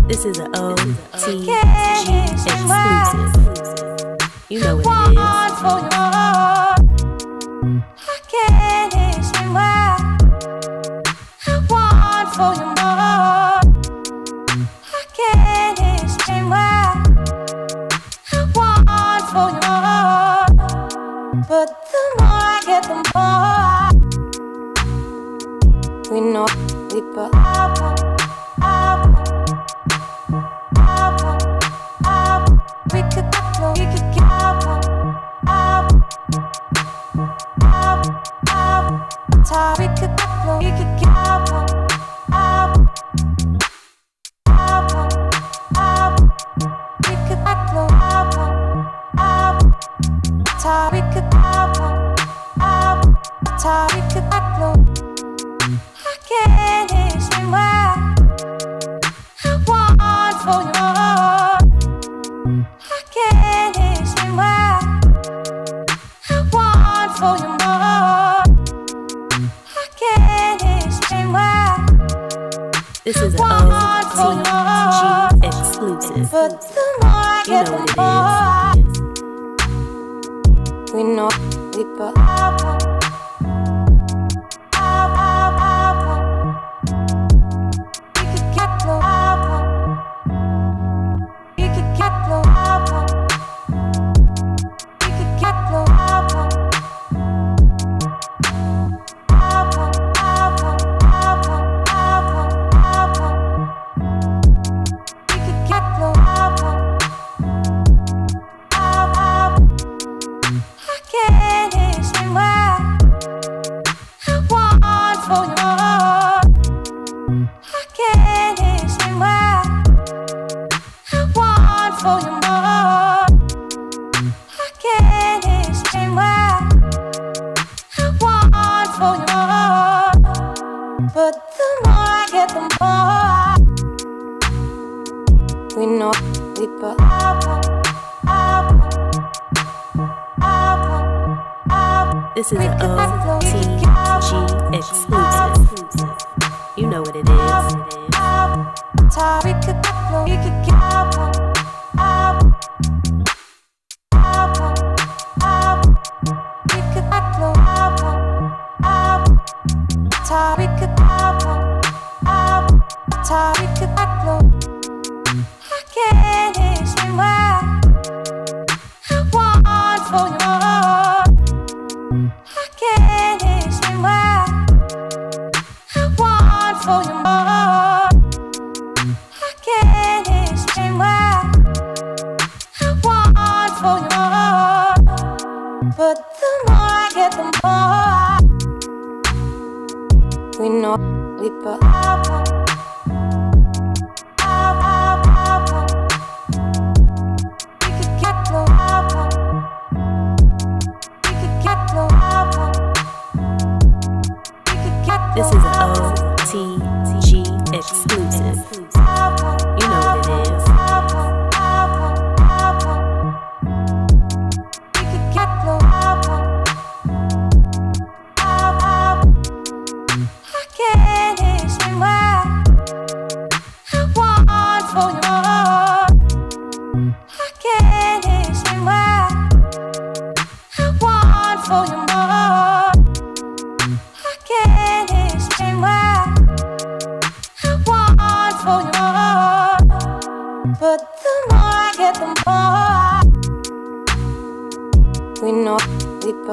This is an O.T.G exclusive. You know what it is. I can't explain why I want for you more. I can't explain why I want for you more. But the more I get, the more we know deeper. We could go, we could get we could go, we could get we could go, we could go. I can't explain why I want for you more. I can't explain why I want for you more. I can't explain why. This is an O.T.G exclusive. But the more I get, the more we know deeper. We could get low. We could get low. We could get low. We could get low. I can't explain why I want for you more. I can't explain why I want for you more. I can't explain why I want for you more. But the more I get, the more we know deeper. This is an O.T.G exclusive. You know what it is. We could go, we could get we could go, we could go. I can't explain why I want for you more. I can't explain why I want for you more. I can't explain why I want for you more. But the more I get, the more we know deeper. We could get low. We could get low. We could get low. This is an O.T.G exclusive. You know what it is. We could get low. I can't explain why I want for you more. I can't explain why I want for you more. I can't explain why I want for you more. But the more I get, the more we know deeper.